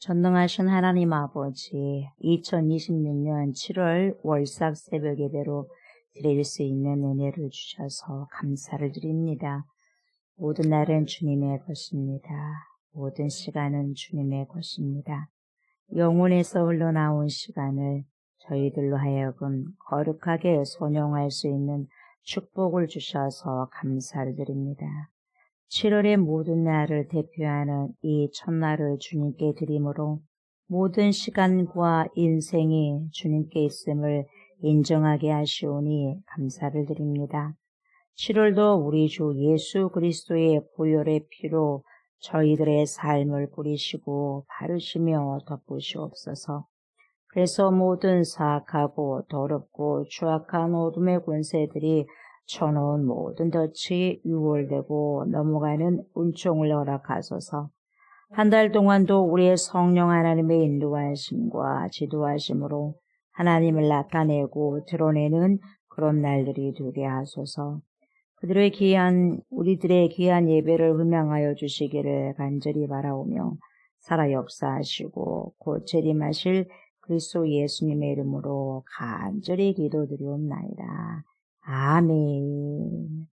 전능하신 하나님 아버지, 2026년 7월 월삭 새벽 예배로 드릴 수 있는 은혜를 주셔서 감사를 드립니다. 모든 날은 주님의 것입니다. 모든 시간은 주님의 것입니다. 영혼에서 흘러나온 시간을 저희들로 하여금 거룩하게 선용할 수 있는 축복을 주셔서 감사를 드립니다. 7월의 모든 날을 대표하는 이 첫날을 주님께 드림으로 모든 시간과 인생이 주님께 있음을 인정하게 하시오니 감사를 드립니다. 7월도 우리 주 예수 그리스도의 보혈의 피로 저희들의 삶을 뿌리시고 바르시며 덮으시옵소서. 그래서 모든 사악하고 더럽고 추악한 어둠의 권세들이 쳐놓은 모든 덫이 유월되고 넘어가는 은총을 허락하소서. 한 달 동안도 우리의 성령 하나님의 인도하심과 지도하심으로 하나님을 나타내고 드러내는 그런 날들이 되게 하소서. 우리들의 귀한 예배를 흠양하여 주시기를 간절히 바라오며 살아 역사하시고 곧 재림하실 그리스도 예수님의 이름으로 간절히 기도드리옵나이다. 아멘.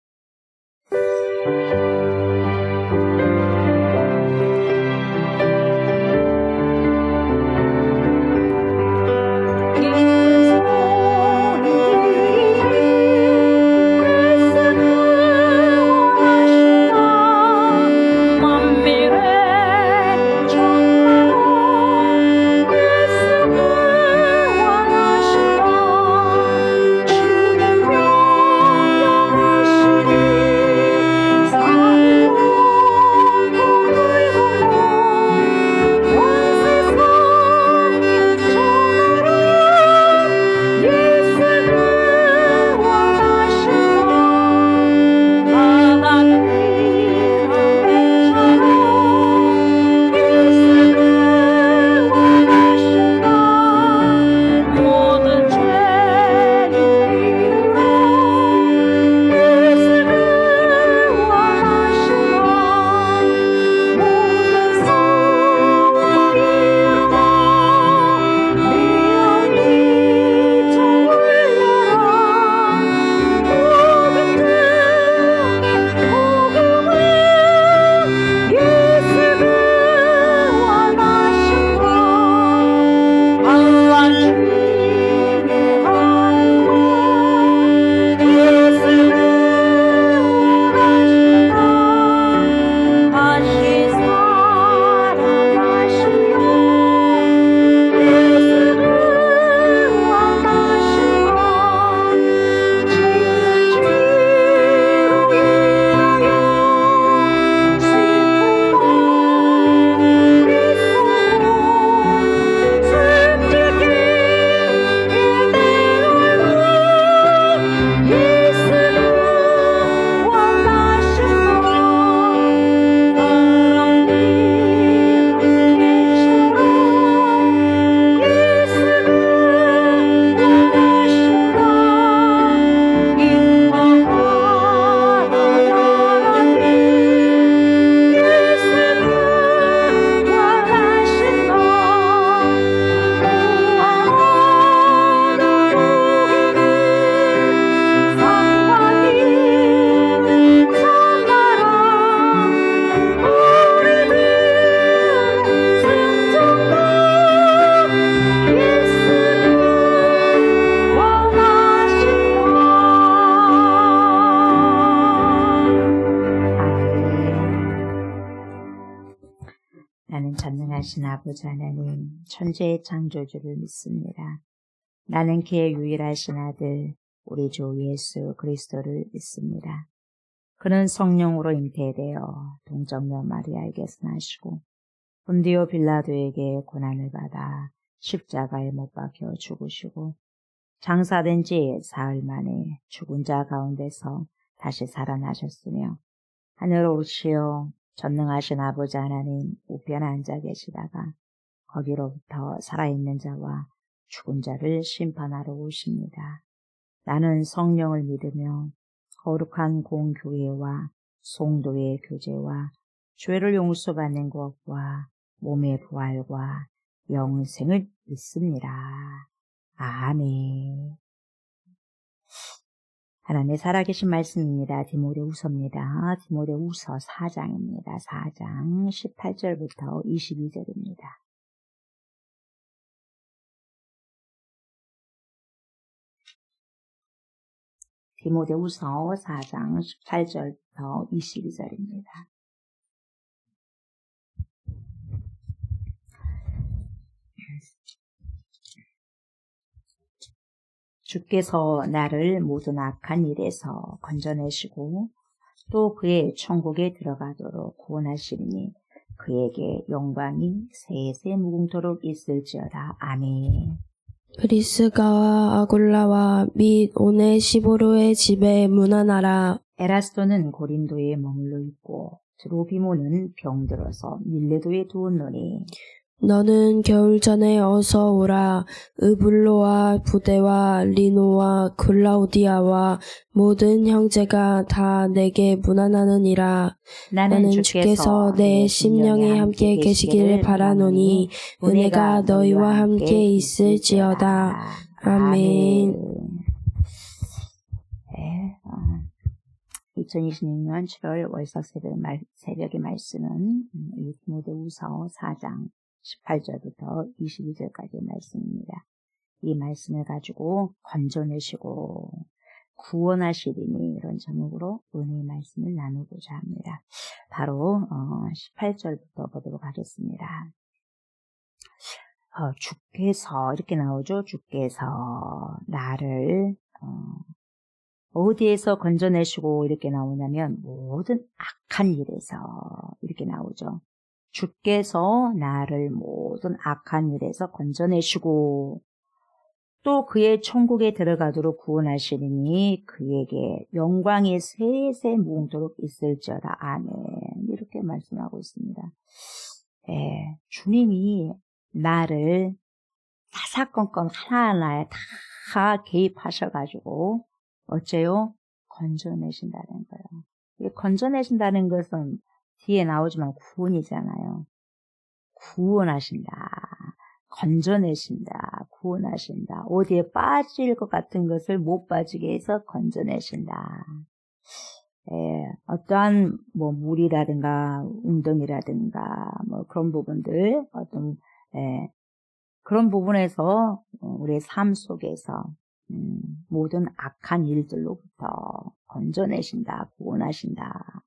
나는 전능하신 아버지 하나님, 천지의 창조주를 믿습니다. 나는 그의 유일하신 아들, 우리 주 예수 그리스도를 믿습니다. 그는 성령으로 잉태되어 동정녀 마리아에게서 나시고 본디오 빌라도에게 고난을 받아 십자가에 못 박혀 죽으시고 장사된 지 사흘 만에 죽은 자 가운데서 다시 살아나셨으며 하늘 오르시어 전능하신 아버지 하나님 우편에 앉아 계시다가 거기로부터 살아있는 자와 죽은 자를 심판하러 오십니다. 나는 성령을 믿으며 거룩한 공교회와 성도의 교제와 죄를 용서받는 것과 몸의 부활과 영생을 믿습니다. 아멘. 하나님의 살아계신 말씀입니다. 디모데후서입니다. 디모데후서 4장입니다. 4장 18절부터 22절입니다. 디모데후서 4장 18절부터 22절입니다. 주께서 나를 모든 악한 일에서 건져내시고 또 그의 천국에 들어가도록 구원하시니 그에게 영광이 세세 무궁토록 있을지어다. 아멘. 브리스가와 아굴라와 및 오네시보르의 집에 문안하라. 에라스도는 고린도에 머물러 있고 드로비모는 병들어서 밀레도에 두었노니 너는 겨울 전에 어서 오라. 으블로와 부데와 리노와 클라우디아와 모든 형제가 다 내게 문안하느니라. 나는 주께서 내 심령에 함께 계시기를 바라노니 은혜가 너희와 함께 있을지어다. 아멘. 2026년 7월 월석 새벽의 말씀은 디모데후서 4장 18절부터 22절까지의 말씀입니다. 이 말씀을 가지고 건져내시고 구원하시리니 이런 제목으로 은혜의 말씀을 나누고자 합니다. 바로 18절부터 보도록 하겠습니다. 주께서 이렇게 나오죠. 주께서 나를 어디에서 건져내시고 이렇게 나오냐면 모든 악한 일에서 이렇게 나오죠. 주께서 나를 모든 악한 일에서 건져내시고 또 그의 천국에 들어가도록 구원하시리니 그에게 영광이 세세 무궁토록 있을지어다. 아멘. 이렇게 말씀하고 있습니다. 주님이 나를 사사건건 하나하나에 다 개입하셔가지고 어째요? 건져내신다는 거예요. 이 건져내신다는 것은 뒤에 나오지만 구원이잖아요. 구원하신다. 건져내신다. 구원하신다. 어디에 빠질 것 같은 것을 못 빠지게 해서 건져내신다. 어떠한 물이라든가 웅덩이라든가 그런 부분들 그런 부분에서 우리의 삶 속에서 모든 악한 일들로부터 건져내신다, 구원하신다.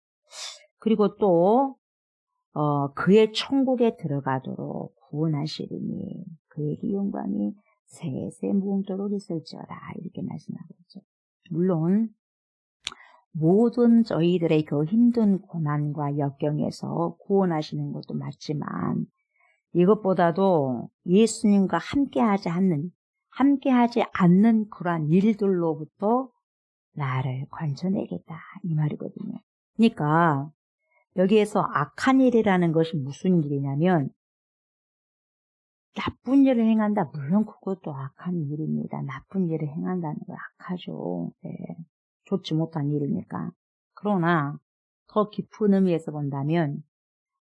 그리고 또 그의 천국에 들어가도록 구원하시리니 그에게 영광이 세세 무궁토록 있을지어다. 이렇게 말씀하고 있죠. 물론 모든 저희들의 그 힘든 고난과 역경에서 구원하시는 것도 맞지만 이것보다도 예수님과 함께하지 않는 그러한 일들로부터 나를 건져내겠다 이 말이거든요. 그러니까 여기에서 악한 일이라는 것이 무슨 일이냐면 나쁜 일을 행한다. 물론 그것도 악한 일입니다. 나쁜 일을 행한다는 건 악하죠. 좋지 못한 일이니까. 그러나 더 깊은 의미에서 본다면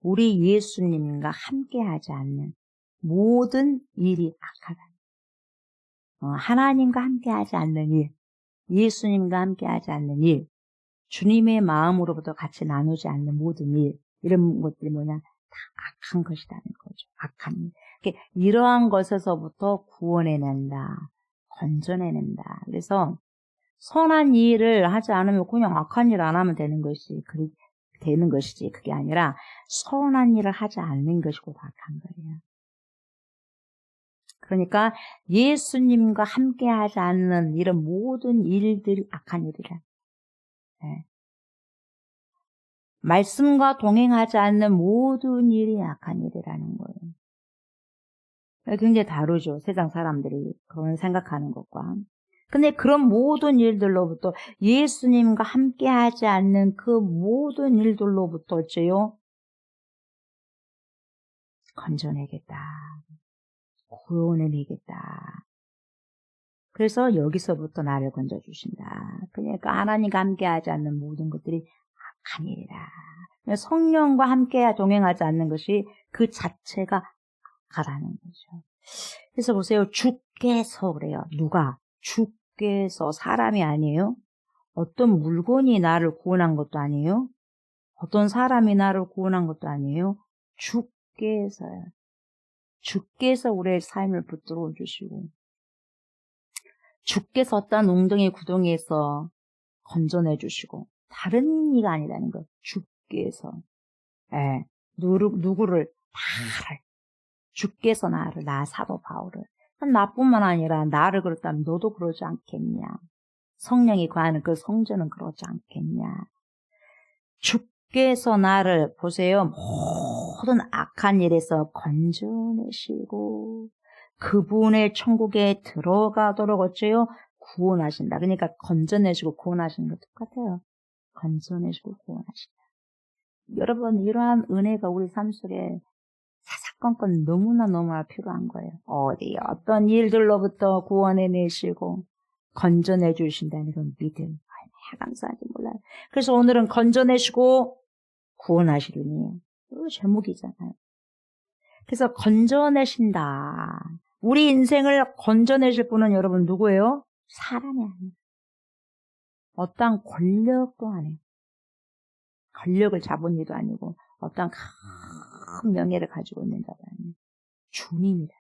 우리 예수님과 함께하지 않는 모든 일이 악하다. 하나님과 함께하지 않는 일, 예수님과 함께하지 않는 일, 주님의 마음으로부터 같이 나누지 않는 모든 일, 이런 것들이 뭐냐? 다 악한 것이라는 거죠. 악한 일. 이러한 것에서부터 구원해낸다, 건져내낸다. 그래서 선한 일을 하지 않으면 그냥 악한 일 안 하면 되는 것이지. 그게 아니라 선한 일을 하지 않는 것이 곧 악한 거예요. 그러니까 예수님과 함께하지 않는 이런 모든 일들이 악한 일이라. 말씀과 동행하지 않는 모든 일이 악한 일이라는 거예요. 굉장히 다르죠. 세상 사람들이 그런 생각하는 것과. 근데 그런 모든 일들로부터 예수님과 함께하지 않는 그 모든 일들로부터 어째요? 건져내겠다. 구원해내겠다. 그래서 여기서부터 나를 건져주신다. 그러니까 하나님과 함께하지 않는 모든 것들이 악한 일이다. 성령과 함께 동행하지 않는 것이 그 자체가 가라는 거죠. 그래서 보세요. 주께서 그래요. 누가? 주께서 사람이 아니에요. 어떤 물건이 나를 구원한 것도 아니에요. 어떤 사람이 나를 구원한 것도 아니에요. 주께서요. 주께서 우리의 삶을 붙들어 주시고 주께서 어떤 웅덩이 구덩이에서 건져내 주시고 다른 이가 아니라는 것. 주께서 누구를 나를 주께서 나를 나 사도 바울을 나뿐만 아니라 나를 그렇다면 너도 그러지 않겠냐. 성령이 거하는 그 성전은 그러지 않겠냐. 주께서 나를 보세요. 모든 악한 일에서 건져내시고 그분의 천국에 들어가도록 어째요? 구원하신다. 그러니까 건져내시고 구원하시는 거 똑같아요. 건져내시고 구원하신다. 여러분 이러한 은혜가 우리 삶 속에 사사건건 너무나 필요한 거예요. 어떤 일들로부터 구원해내시고 건져내 주신다는 건 믿음. 얼마나 감사한지 몰라요. 그래서 오늘은 건져내시고 구원하시리니 이거 제목이잖아요. 그래서 건져내신다. 우리 인생을 건져내실 분은 여러분 누구예요? 사람이 아니에요. 어떠한 권력도 아니에요. 권력을 잡은 이도 아니고 어떠한 큰 명예를 가지고 있는 자도 아니에요. 주님이다.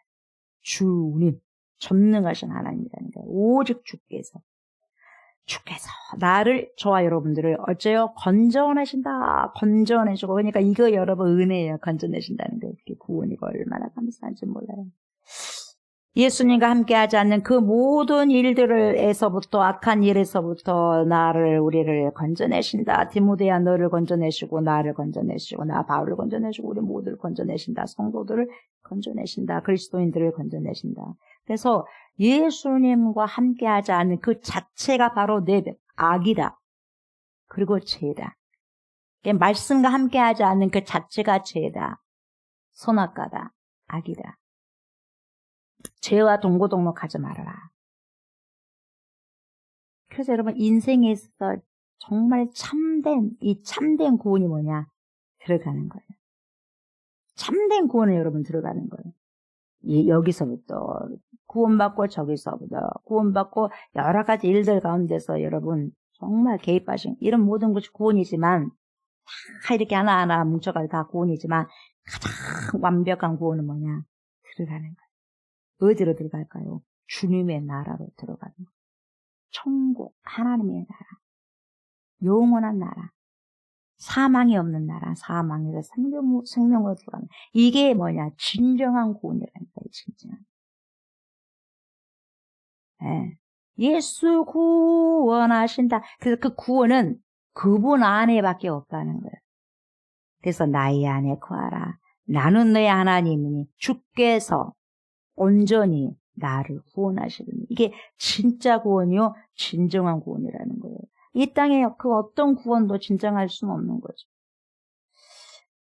주님. 전능하신 하나님이라는 거예요. 오직 주께서 나를 저와 여러분들을 어째요? 건져내신다. 건져내시고 그러니까 이거 여러분 은혜예요. 건져내신다는 거. 이렇게 구원이고 얼마나 감사한지 몰라요. 예수님과 함께하지 않는 그 모든 일들에서부터 악한 일에서부터 우리를 건져내신다. 디모데야 너를 건져내시고 나를 건져내시고 나 바울을 건져내시고 우리 모두를 건져내신다. 성도들을 건져내신다. 그리스도인들을 건져내신다. 그래서 예수님과 함께하지 않는 그 자체가 바로 악이다. 그리고 죄다. 말씀과 함께하지 않는 그 자체가 죄다. 선악과다. 악이다. 죄와 동고동락하지 말아라. 그래서 여러분 인생에 있어서 정말 참된 구원이 뭐냐? 들어가는 거예요. 참된 구원을 여러분 들어가는 거예요. 여기서부터 구원받고 저기서부터 구원받고 여러 가지 일들 가운데서 여러분 정말 개입하신 이런 모든 것이 구원이지만 다 이렇게 하나하나 뭉쳐가지고 다 구원이지만 가장 완벽한 구원은 뭐냐? 들어가는 거예요. 어디로 들어갈까요? 주님의 나라로 들어가는 거예요. 천국, 하나님의 나라, 영원한 나라, 사망이 없는 나라, 사망에서 생명으로 들어가는 이게 뭐냐? 진정한 구원이라는 거예요. 진정한. 예수 구원하신다. 그래서 그 구원은 그분 안에밖에 없다는 거예요. 그래서 나의 안에 거하라. 나는 너의 하나님이니 주께서 온전히 나를 구원하시리니. 이게 진짜 구원이요. 진정한 구원이라는 거예요. 이 땅에 그 어떤 구원도 진정할 수는 없는 거죠.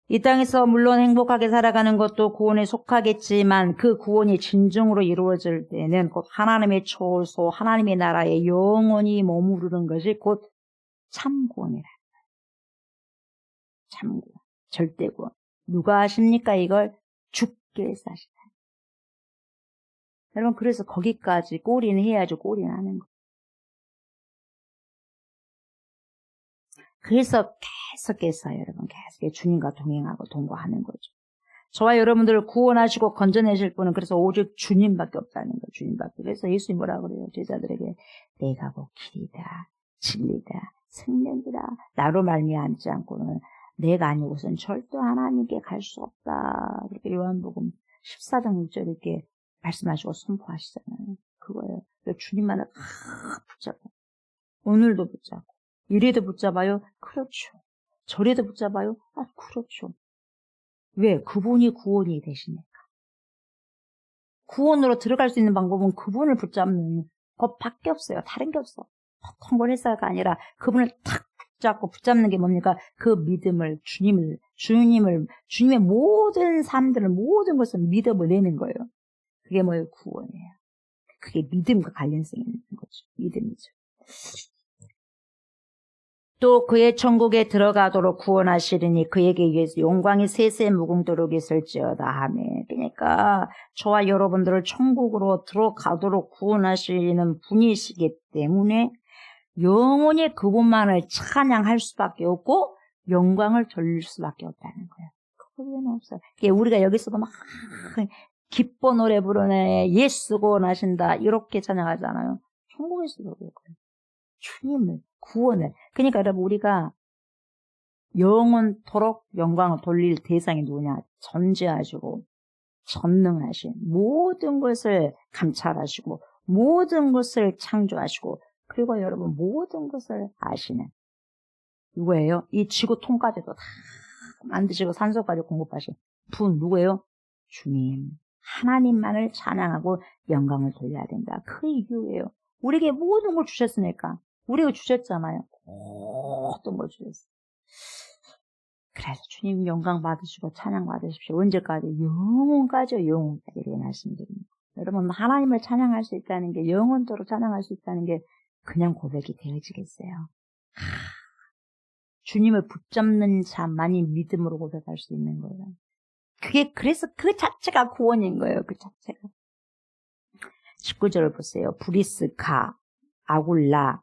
이 땅에서 물론 행복하게 살아가는 것도 구원에 속하겠지만 그 구원이 진정으로 이루어질 때는 곧 하나님의 초소, 하나님의 나라에 영원히 머무르는 것이 곧 참구원이라. 참구원, 절대구원. 누가 하십니까 이걸? 주께서 하시다. 여러분 그래서 거기까지 꼬리는 해야죠. 꼬리는 하는 거. 그래서 계속해서 여러분 계속 주님과 동행하고 동거하는 거죠. 저와 여러분들을 구원하시고 건져내실 분은 그래서 오직 주님밖에 없다는 거예요. 주님밖에. 그래서 예수님 뭐라고 그래요? 제자들에게 내가 곧 길이다, 진리다, 생명이다. 나로 말미암지 않고는 내가 아니고선 절대 하나님께 갈 수 없다. 그렇게 요한복음 14장 6절 이렇게 말씀하시고 선포하시잖아요. 그거예요. 주님만을 붙잡고 오늘도 붙잡고 이래도 붙잡아요? 그렇죠. 저래도 붙잡아요? 그렇죠. 왜? 그분이 구원이 되시니까. 구원으로 들어갈 수 있는 방법은 그분을 붙잡는 것밖에 없어요. 다른 게 없어. 보통 권해사가 아니라 그분을 탁 붙잡고 붙잡는 게 뭡니까? 그 믿음을, 주님의 모든 삶들을, 모든 것을 믿음을 내는 거예요. 그게 뭐예요? 구원이에요. 그게 믿음과 관련성이 있는 거죠. 믿음이죠. 또 그의 천국에 들어가도록 구원하시리니 그에게 의해서 영광이 세세 무궁토록 있을지어다 하며. 그러니까 저와 여러분들을 천국으로 들어가도록 구원하시는 분이시기 때문에 영원히 그분만을 찬양할 수밖에 없고 영광을 돌릴 수밖에 없다는 거예요. 그거는 없어요. 우리가 여기서도 막 기뻐 노래 부르네, 예수 구원하신다 이렇게 찬양하잖아요. 천국에서도 그래요. 주님을, 구원을. 그러니까 여러분, 우리가 영원토록 영광을 돌릴 대상이 누구냐? 전지하시고 전능하신, 모든 것을 감찰하시고 모든 것을 창조하시고 그리고 여러분 모든 것을 아시는 누구예요? 이 지구 통까지도 다 만드시고 산소까지 공급하신 분 누구예요? 주님. 하나님만을 찬양하고 영광을 돌려야 된다. 그 이유예요. 우리에게 모든 걸 주셨으니까. 우리가 주셨잖아요. 모든 걸 주셨어요. 그래서 주님 영광 받으시고 찬양 받으십시오. 언제까지? 영원까지요. 영원까지 이렇게 말씀드립니다. 여러분 하나님을 찬양할 수 있다는 게, 영원토록 찬양할 수 있다는 게 그냥 고백이 되어지겠어요. 주님을 붙잡는 자만이 믿음으로 고백할 수 있는 거예요. 그래서 그 자체가 구원인 거예요. 그 자체가. 19절을 보세요. 브리스가, 아굴라.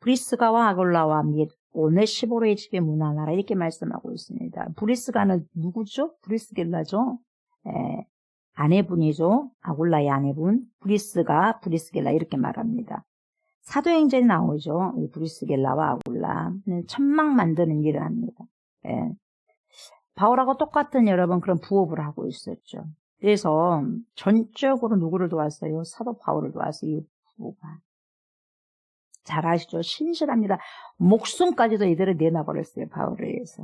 브리스가와 아굴라와 및 오네시보로의 집에 문안하라 이렇게 말씀하고 있습니다. 브리스가는 누구죠? 브리스겔라죠. 아내분이죠. 아굴라의 아내분. 브리스가, 브리스겔라 이렇게 말합니다. 사도행전에 나오죠. 이 브리스겔라와 아굴라. 천막 만드는 일을 합니다. 바울하고 똑같은 여러분 그런 부업을 하고 있었죠. 그래서 전적으로 누구를 도왔어요? 사도 바울을 도왔어요. 이 부부가. 잘 아시죠? 신실합니다. 목숨까지도 이들을 내놔버렸어요. 바울을 위해서.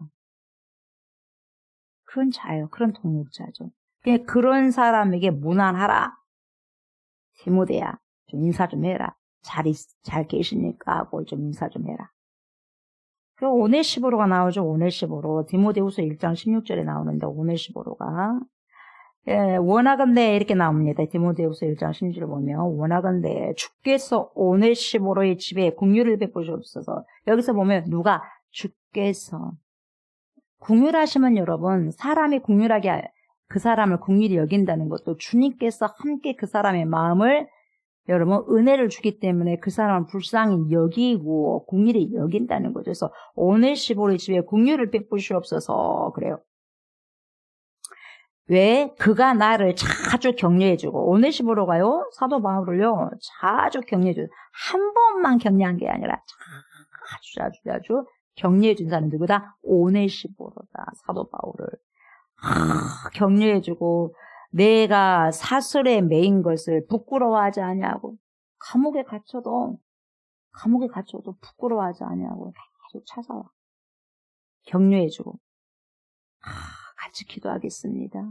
그런 자예요. 그런 동력자죠. 그런 사람에게 문안하라. 디모데야, 좀 인사 좀 해라. 잘 계시니까 하고 좀 인사 좀 해라. 그리고 오네시보로가 나오죠. 오네시보로. 디모데후서 1장 16절에 나오는데 오네시보로가 원하건대 이렇게 나옵니다. 디모데후서 1장 16절을 보면 원하건대 주께서 오네시보로의 집에 긍휼을 베푸시옵소서. 여기서 보면 누가? 주께서. 긍휼하시면 여러분 사람이 긍휼하게 그 사람을 긍휼히 여긴다는 것도 주님께서 함께 그 사람의 마음을 여러분 은혜를 주기 때문에 그 사람을 불쌍히 여기고 긍휼히 여긴다는 거죠. 그래서 오네시보로의 집에 긍휼을 베푸시옵소서 그래요. 왜? 그가 나를 자주 격려해주고 오네시보로가요 사도 바울을요 자주 격려해줘요. 한 번만 격려한 게 아니라 자주 격려해준 사람은 누구다? 오네시보로다. 사도 바울을 격려해주고 내가 사슬에 매인 것을 부끄러워하지 아니하고 감옥에 갇혀도 부끄러워하지 아니하고 계속 찾아와 격려해주고 같이 기도하겠습니다.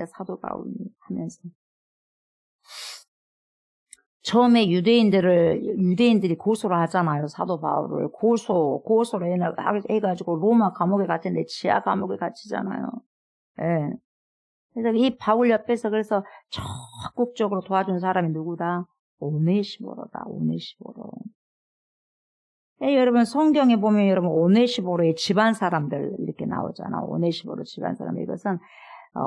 사도 바울이 하면서 처음에 유대인들이 고소를 하잖아요. 사도 바울을 고소를 해가지고 로마 감옥에 갇혔는데 지하 감옥에 갇히잖아요. 예. 그래서 이 바울 옆에서 그래서 적극적으로 도와준 사람이 누구다? 오네시보로다. 오네시보로. 예, 여러분 성경에 보면 여러분 오네시보로의 집안 사람들 이렇게 나오잖아. 오네시보로 집안 사람. 이것은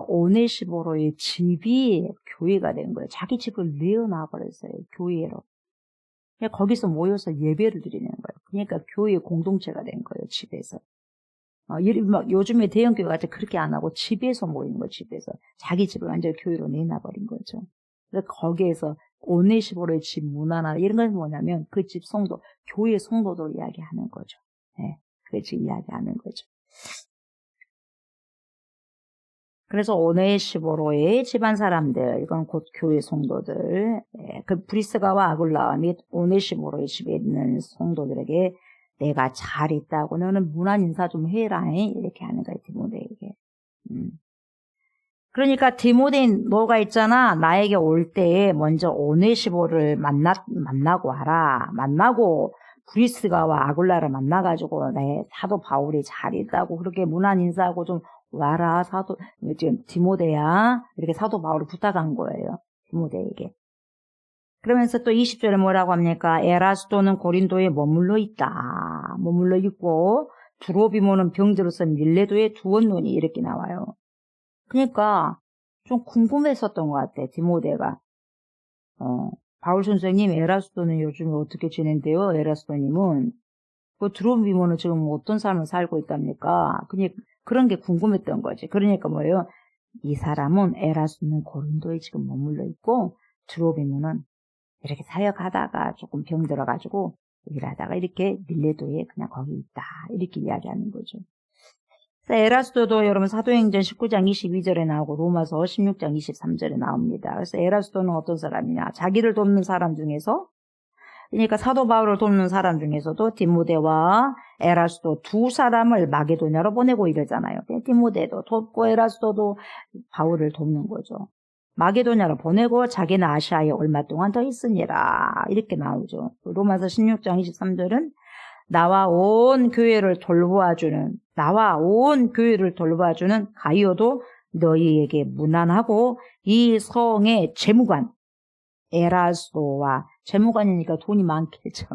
오네시보로의 집이 교회가 된 거예요. 자기 집을 내어놔 버렸어요. 교회로. 거기서 모여서 예배를 드리는 거예요. 그러니까 교회 공동체가 된 거예요. 집에서. 막 요즘에 대형교회 같이 그렇게 안 하고 집에서 모이는 거예요. 집에서. 자기 집을 완전히 교회로 내놔버린 거죠. 그래서 거기에서 오네시보로의 집 문화나 이런 건 뭐냐면 그 집 성도, 교회 성도들 이야기하는 거죠. 네, 그 집 이야기하는 거죠. 그래서 오네시보로의 집안 사람들, 이건 곧 교회 성도들, 그 브리스가와 아굴라 및 오네시보로의 집에 있는 성도들에게 내가 잘 있다고 너는 문안 인사 좀 해라 이렇게 하는 거예요. 디모데에게. 그러니까 디모데인 너가 있잖아. 나에게 올 때 먼저 오네시보를 만나고 와라. 만나고 브리스가와 아굴라를 만나가지고 내 사도 바울이 잘 있다고 그렇게 문안 인사하고 좀 와라. 지금 디모데야. 이렇게 사도 바울을 부탁한 거예요. 디모데에게. 그러면서 또 20절에 뭐라고 합니까? 에라스도는 고린도에 머물러 있다. 머물러 있고 두로비모는 병들어서 밀레도에 두었노니 이렇게 나와요. 그러니까 좀 궁금했었던 것 같아. 디모데가. 바울 선생님 에라스도는 요즘에 어떻게 지낸대요? 에라스도님은. 그 두로비모는 지금 어떤 삶을 살고 있답니까? 그런 게 궁금했던 거지. 그러니까 뭐예요? 이 사람은 에라스도는 고린도에 지금 머물러 있고 두로비모는 이렇게 사역하다가 조금 병들어가지고 일하다가 이렇게 밀레도에 그냥 거기 있다. 이렇게 이야기하는 거죠. 에라스도도 여러분 사도행전 19장 22절에 나오고 로마서 16장 23절에 나옵니다. 그래서 에라스도는 어떤 사람이냐? 자기를 돕는 사람 중에서 그러니까 사도 바울을 돕는 사람 중에서도 디모데와 에라스도 두 사람을 마게도냐로 보내고 이러잖아요. 디모데도 돕고 에라스도도 바울을 돕는 거죠. 마게도냐로 보내고 자기는 아시아에 얼마 동안 더 있으니라 이렇게 나오죠. 로마서 16장 23절은 나와 온 교회를 돌보아주는 가이오도 너희에게 문안하고 이 성의 재무관 에라스도와 재무관이니까 돈이 많겠죠.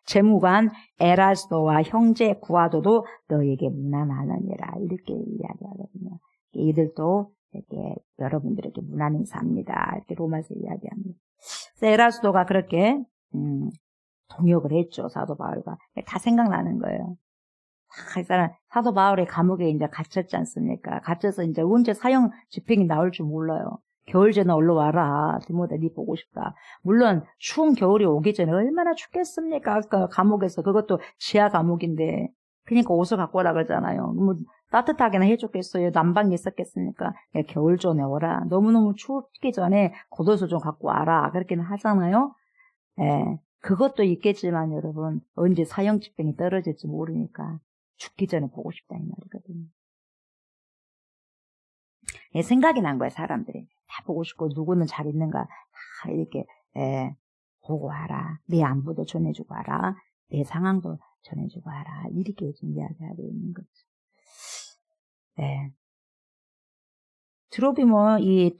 재무관 에라스도와 형제 구아도도 너희에게 문안하느니라 이렇게 이야기하거든요. 이들도 이렇게 여러분들에게 문안 인사합니다. 이렇게 로마서 이야기합니다. 에라스도가 그렇게 동역을 했죠. 사도 바울과. 다 생각나는 거예요. 이 사람 사도 바울의 감옥에 이제 갇혔지 않습니까? 갇혀서 이제 언제 사형 집행이 나올 줄 몰라요. 겨울 전에 얼른 와라. 디모데 니 보고 싶다. 물론 추운 겨울이 오기 전에 얼마나 춥겠습니까? 그 감옥에서 그것도 지하 감옥인데. 그러니까 옷을 갖고 오라 그러잖아요. 뭐 따뜻하게나 해줬겠어요. 난방이 있었겠습니까? 겨울 전에 오라. 너무너무 춥기 전에 겉옷을 좀 갖고 와라. 그렇게는 하잖아요. 예. 그것도 있겠지만 여러분 언제 사형 집행이 떨어질지 모르니까 죽기 전에 보고 싶다 이 말이거든요. 예, 생각이 난 거예요. 사람들이 다 보고 싶고 누구는 잘 있는가 다 이렇게 보고 와라. 내 안부도 전해주고 와라. 내 상황도 전해주고 와라. 이렇게 좀 이야기하고 있는 거죠. 네. 이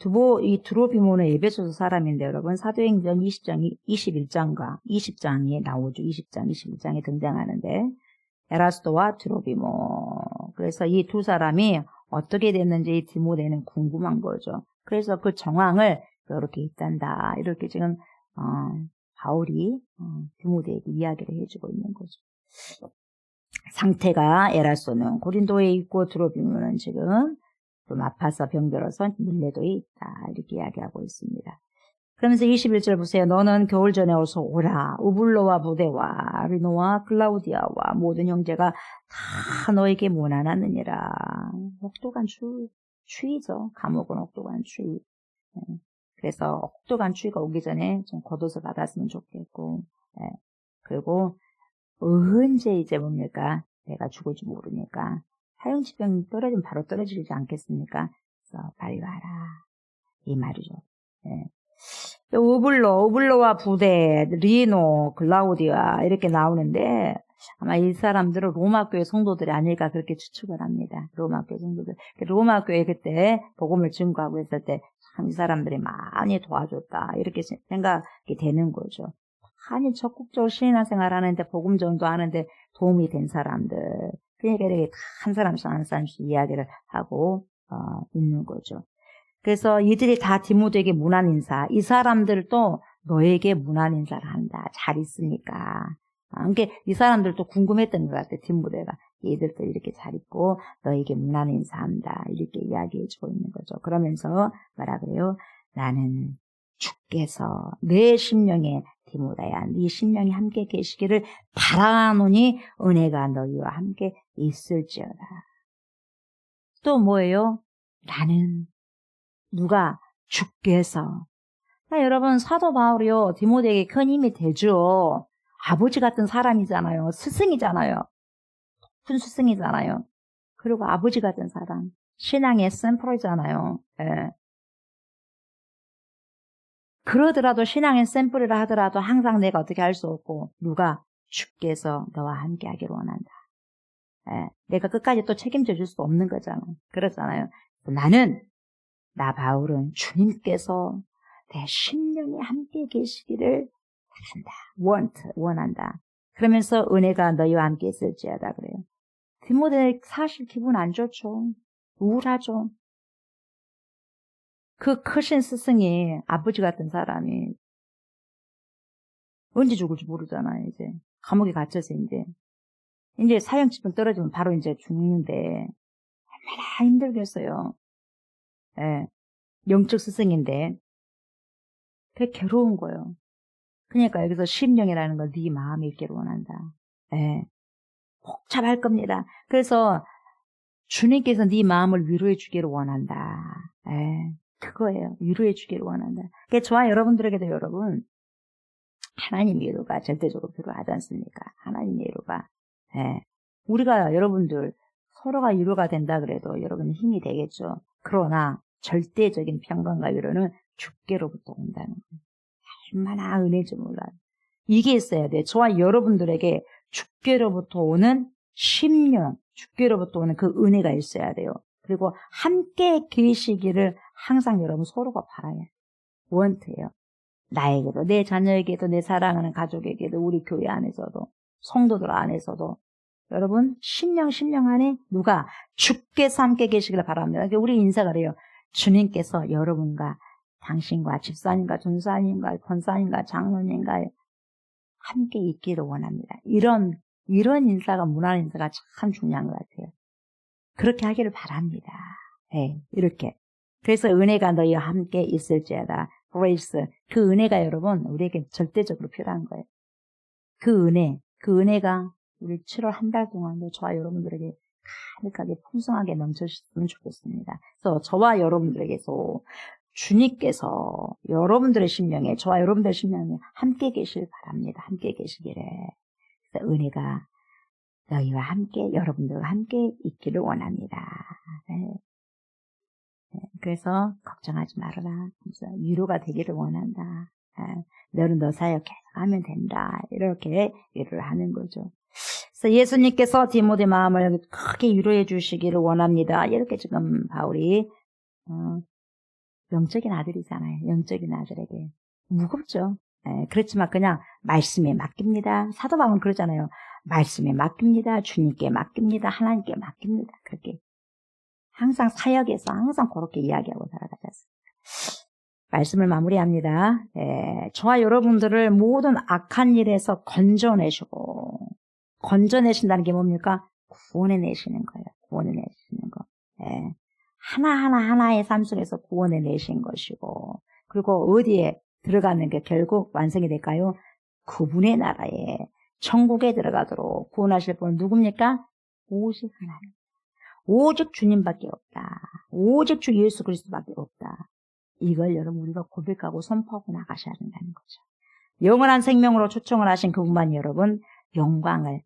드로비모는 에베소서 사람인데 여러분 사도행전 21장과 20장에 나오죠. 20장, 21장에 등장하는데 에라스도와 드로비모. 그래서 이 두 사람이 어떻게 됐는지 디모데는 궁금한 거죠. 그래서 그 정황을 이렇게 있단다. 이렇게 지금 바울이 디모데에게 이야기를 해주고 있는 거죠. 상태가 에라스도는 고린도에 있고 드로비모는 지금 좀 아파서 병들어서 밀레도에 있다. 이렇게 이야기하고 있습니다. 그러면서 21절 보세요. 너는 겨울 전에 어서 오라. 우블로와 부데와 리노와 클라우디아와 모든 형제가 다 너에게 문안하느니라. 혹독한 추위죠. 감옥은 혹독한 추위. 그래서 혹독한 추위가 오기 전에 좀 겉옷을 받았으면 좋겠고, 그리고 언제 이제 뭡니까? 내가 죽을지 모르니까 사형집행 떨어지면 바로 떨어지지 않겠습니까? 그래서 빨리 와라. 이 말이죠. 우블로와 부데, 리노, 클라우디아 이렇게 나오는데 아마 이 사람들은 로마교회 성도들이 아닐까 그렇게 추측을 합니다. 로마교회 성도들. 로마교회 그때 복음을 증거하고 있을 때 참 이 사람들이 많이 도와줬다. 이렇게 생각이 되는 거죠. 많이 적극적으로 신앙생활 하는데 복음 전도하는데 도움이 된 사람들. 그러니까 이렇게 한 사람씩 한 사람씩 이야기를 하고 있는 거죠. 그래서 이들이 다 디모데에게 문안 인사. 이 사람들도 너에게 문안 인사를 한다. 잘 있으니까. 그러니까 이 사람들도 궁금했던 것 같아요. 디모데가. 얘들도 이렇게 잘 있고 너에게 문안 인사한다. 이렇게 이야기해주고 있는 거죠. 그러면서 뭐라 그래요? 나는 주께서 내 심령에 디모데야 네 심령이 함께 계시기를 바라노니 은혜가 너희와 함께 있을지어다. 또 뭐예요? 나는 누가? 주께서. 여러분 사도 바울이요 디모데에게 큰 힘이 되죠. 아버지 같은 사람이잖아요. 스승이잖아요. 높은 스승이잖아요. 그리고 아버지 같은 사람. 신앙의 샘플이잖아요. 그러더라도 신앙의 샘플이라 하더라도 항상 내가 어떻게 할 수 없고 누가? 주께서 너와 함께 하기를 원한다. 내가 끝까지 또 책임져 줄 수 없는 거잖아요. 그렇잖아요. 나 바울은 주님께서 내 심령이 함께 계시기를 바란다. 원한다. 그러면서 은혜가 너희와 함께 있을지어다 그래요. 디모데 사실 기분 안 좋죠. 우울하죠. 그 크신 스승이 아버지 같은 사람이 언제 죽을지 모르잖아요. 이제 감옥에 갇혀서 이제 사형집행 떨어지면 바로 이제 죽는데 얼마나 힘들겠어요. 예, 영적 스승인데 되게 괴로운 거예요. 그러니까 여기서 심령이라는 걸 네 마음에 있기를 원한다. 예, 복잡할 겁니다. 그래서 주님께서 네 마음을 위로해 주기를 원한다. 예, 그거예요. 위로해 주기를 원한다. 그러니까 저와 여러분들에게도 여러분 하나님의 위로가 절대적으로 필요하지 않습니까? 하나님의 위로가. 예, 우리가 여러분들 서로가 위로가 된다 그래도 여러분 힘이 되겠죠. 그러나 절대적인 평강과 위로는 주께로부터 온다는 거예요. 얼마나 은혜인지 몰라요. 이게 있어야 돼요. 저와 여러분들에게 주께로부터 오는 심령, 주께로부터 오는 그 은혜가 있어야 돼요. 그리고 함께 계시기를 항상 여러분 서로가 바라요. 원트예요. 나에게도, 내 자녀에게도, 내 사랑하는 가족에게도, 우리 교회 안에서도, 성도들 안에서도 여러분 심령 안에 누가 주께서 함께 계시기를 바랍니다. 우리 인사가 그래요. 주님께서 여러분과 당신과 집사님과 전사님과 권사님과 장로님과 함께 있기를 원합니다. 이런 인사가 문화의 인사가 참 중요한 것 같아요. 그렇게 하기를 바랍니다. 네, 이렇게. 그래서 은혜가 너희와 함께 있을지어다. grace. 그 은혜가 여러분 우리에게 절대적으로 필요한 거예요. 그 은혜가 우리 7월 한 달 동안도 저와 여러분들에게 가득하게 풍성하게 넘쳐주셨으면 좋겠습니다. 그래서 저와 여러분들에게서 주님께서 여러분들의 심령에, 저와 여러분들의 심령에 함께 계실 바랍니다. 함께 계시기를. 그래서 은혜가 너희와 함께, 여러분들과 함께 있기를 원합니다. 네. 그래서 걱정하지 말아라. 위로가 되기를 원한다. 너는 너 사역 계속 하면 된다. 이렇게 위로를 하는 거죠. 그래서 예수님께서 디모데 마음을 크게 위로해 주시기를 원합니다. 이렇게 지금 바울이 영적인 아들이잖아요. 영적인 아들에게 무겁죠. 그렇지만 그냥 말씀에 맡깁니다. 사도 바울은 그러잖아요. 말씀에 맡깁니다. 주님께 맡깁니다. 하나님께 맡깁니다. 그렇게 항상 사역에서 항상 그렇게 이야기하고 살아가지 않습니까? 말씀을 마무리합니다. 저와 여러분들을 모든 악한 일에서 건져내신다는 게 뭡니까? 구원해내시는 거예요. 구원해내시는 거. 하나의 삶 속에서 구원해내신 것이고, 그리고 어디에 들어가는 게 결국 완성이 될까요? 그분의 나라에, 천국에 들어가도록 구원하실 분은 누굽니까? 오직 하나님. 오직 주님밖에 없다. 오직 주 예수 그리스도밖에 없다. 이걸 여러분 우리가 고백하고 선포하고 나가셔야 된다는 거죠. 영원한 생명으로 초청을 하신 그분만 여러분 영광을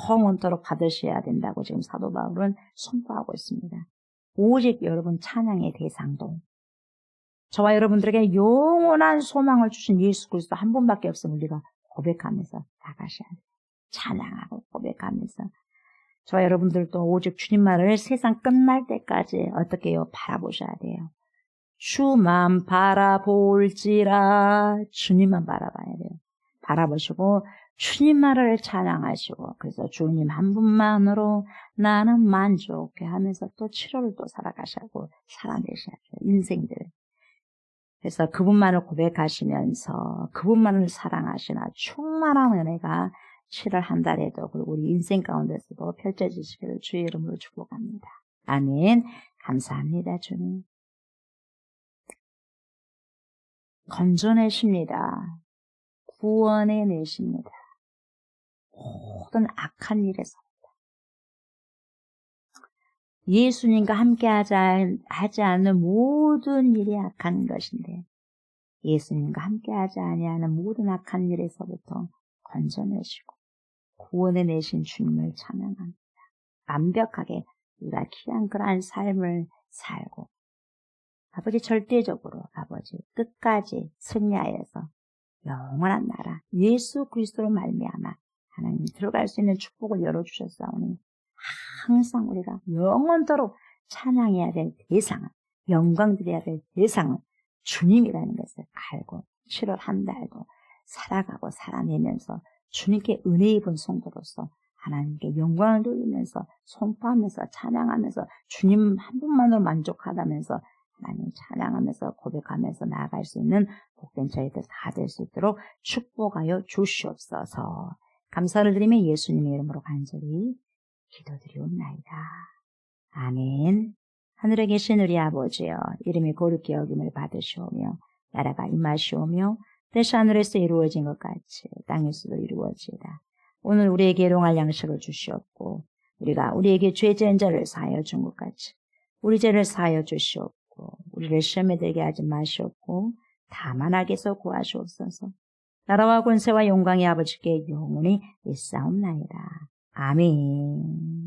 영원토록 받으셔야 된다고 지금 사도 바울은 선포하고 있습니다. 오직 여러분 찬양의 대상도 저와 여러분들에게 영원한 소망을 주신 예수 그리스도 한 분밖에 없음을 우리가 고백하면서 나가셔야 돼요. 찬양하고 고백하면서 저와 여러분들도 오직 주님만을 세상 끝날 때까지 어떻게 해요? 바라보셔야 돼요. 주만 바라볼지라 주님만 바라봐야 돼요. 바라보시고 주님만을 찬양하시고 그래서 주님 한 분만으로 나는 만족해 하면서 또 7월을 또 살아가시고 살아내셔야죠. 인생들. 그래서 그분만을 고백하시면서 그분만을 사랑하시나 충만한 은혜가 7월 한 달에도 그리고 우리 인생 가운데서도 펼쳐지시기를 주의 이름으로 축복합니다. 아멘. 감사합니다, 주님. 건져내십니다. 구원해내십니다. 모든 악한 일에서 예수님과 함께 하지 않는 모든 일이 악한 것인데 예수님과 함께 하지 아니하는 모든 악한 일에서부터 건져내시고 구원해내신 주님을 찬양합니다. 완벽하게 우리가 귀한 그러한 삶을 살고 아버지 절대적으로 아버지 끝까지 승리하여서 영원한 나라 예수 그리스도로 말미암아 하나님 들어갈 수 있는 축복을 열어주셨사오니 항상 우리가 영원토록 찬양해야 될 대상은 영광 드려야 될 대상은 주님이라는 것을 알고 7월 한 달도 살아가고 살아내면서 주님께 은혜 입은 성도로서 하나님께 영광을 돌리면서 선포하면서 찬양하면서 주님 한 분만으로 만족하다면서 하나님 찬양하면서 고백하면서 나아갈 수 있는 복된 저희들 다 될 수 있도록 축복하여 주시옵소서. 감사를 드리며 예수님의 이름으로 간절히 기도드리옵나이다. 아멘. 하늘에 계신 우리 아버지여, 이름이 거룩히 여김을 받으시오며 나라가 임하시오며 뜻이 하늘에서 이루어진 것 같이 땅에서도 이루어지이다. 오늘 우리에게 일용할 양식을 주시옵고 우리가 우리에게 죄 지은 자를 사하여 준 것 같이 우리 죄를 사하여 주시옵고 우리를 시험에 들게 하지 마시옵고 다만 악에서 구하시옵소서. 나라와 권세와 영광의 아버지께 영원히 있사옵나이다. 아멘.